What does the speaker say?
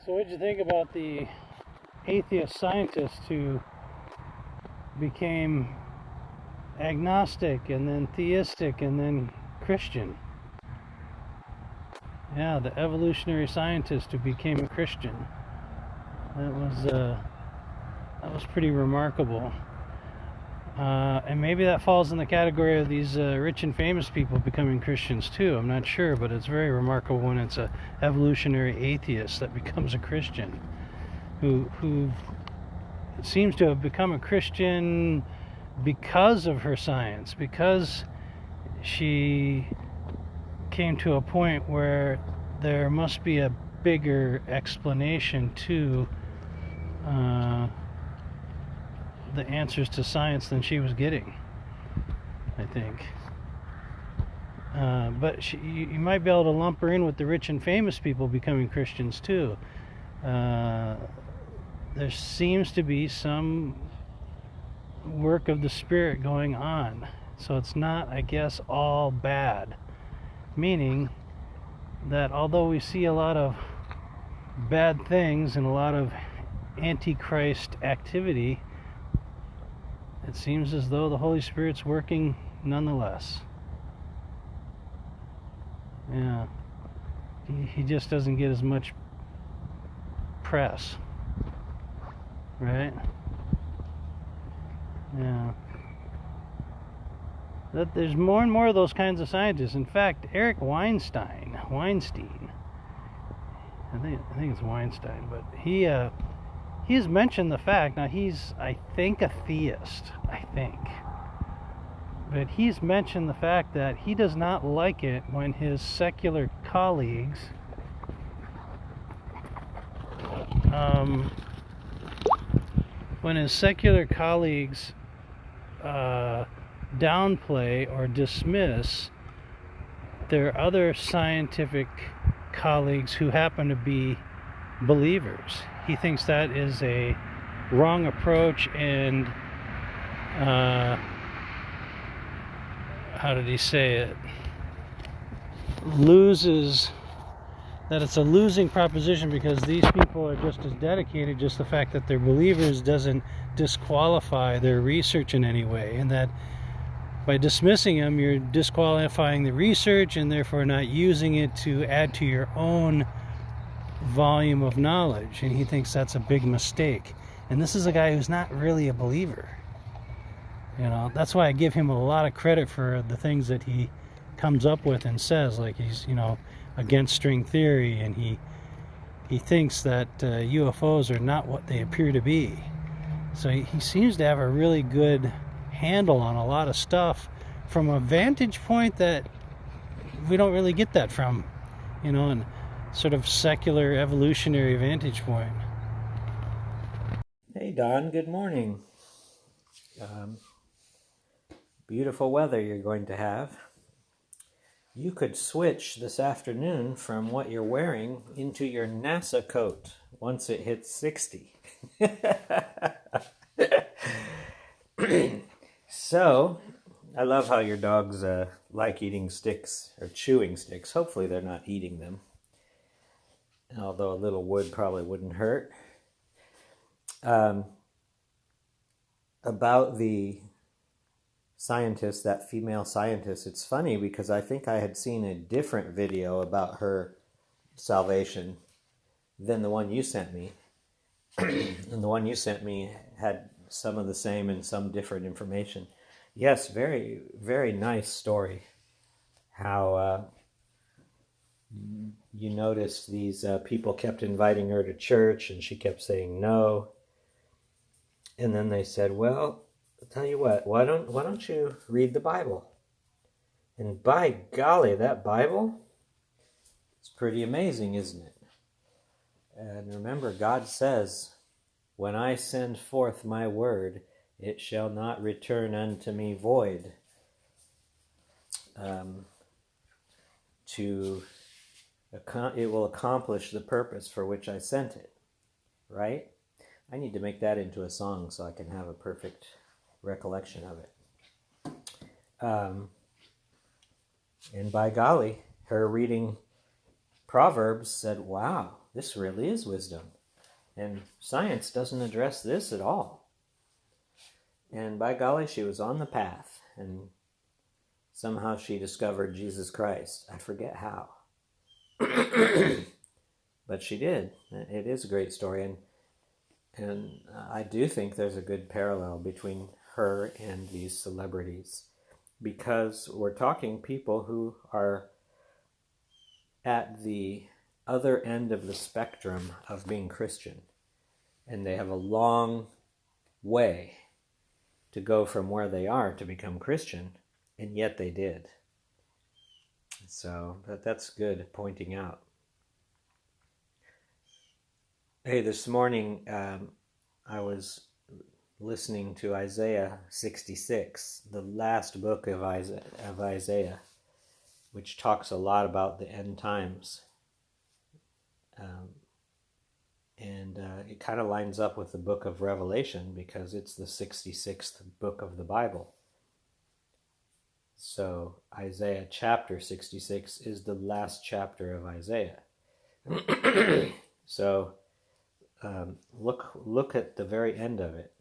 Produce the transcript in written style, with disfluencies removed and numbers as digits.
So what did you think about the atheist scientists who became agnostic and then theistic and then Christian? Yeah, the evolutionary scientist who became a Christian. That was pretty remarkable. And maybe that falls in the category of these rich and famous people becoming Christians too. I'm not sure, but it's very remarkable when it's a evolutionary atheist that becomes a Christian, who seems to have become a Christian because of her science, because she came to a point where there must be a bigger explanation to the answers to science than she was getting, I think. But you might be able to lump her in with the rich and famous people becoming Christians too. There seems to be some work of the Spirit going on. So it's not, I guess, all bad. Meaning that although we see a lot of bad things and a lot of antichrist activity, it seems as though the Holy Spirit's working nonetheless. Yeah. He just doesn't get as much press. Right? Yeah. There's more and more of those kinds of scientists. In fact, Eric Weinstein, I think it's Weinstein, but he's mentioned the fact, now he's, I think, a theist, but he's mentioned the fact that he does not like it when his secular colleagues downplay or dismiss their other scientific colleagues who happen to be believers. He thinks that is a wrong approach, and how did he say it? That it's a losing proposition because these people are just as dedicated. Just the fact that they're believers doesn't disqualify their research in any way, and that by dismissing them, you're disqualifying the research and therefore not using it to add to your own volume of knowledge. And he thinks that's a big mistake. And this is a guy who's not really a believer. That's why I give him a lot of credit for the things that he comes up with and says, like he's, against string theory, and he thinks that UFOs are not what they appear to be. So he seems to have a really good handle on a lot of stuff from a vantage point that we don't really get that from, and sort of secular evolutionary vantage point. Hey Don, good morning. Beautiful weather you're going to have. You could switch this afternoon from what you're wearing into your NASA coat once it hits 60. So, I love how your dogs like eating sticks or chewing sticks. Hopefully they're not eating them. Although a little wood probably wouldn't hurt. About the scientist, that female scientist, it's funny because I think I had seen a different video about her salvation than the one you sent me. And the one you sent me had some of the same and some different information. Yes, very, very nice story. How you noticed these people kept inviting her to church and she kept saying no. And then they said, well, I'll tell you what, why don't you read the Bible? And by golly, that Bible, it's pretty amazing, isn't it? And remember, God says, when I send forth my word, it shall not return unto me void. It will accomplish the purpose for which I sent it, right? I need to make that into a song so I can have a perfect recollection of it. And by golly, her reading Proverbs said, wow, this really is wisdom. And science doesn't address this at all. And by golly, she was on the path. And somehow she discovered Jesus Christ. I forget how. But she did. It is a great story. And I do think there's a good parallel between her and these celebrities. Because we're talking people who are at the other end of the spectrum of being Christian. And they have a long way to go from where they are to become Christian, and yet they did. So that's good pointing out. Hey, this morning I was listening to Isaiah 66, the last book of Isaiah, which talks a lot about the end times. And it kind of lines up with the book of Revelation because it's the 66th book of the Bible. So Isaiah chapter 66 is the last chapter of Isaiah. So look at the very end of it.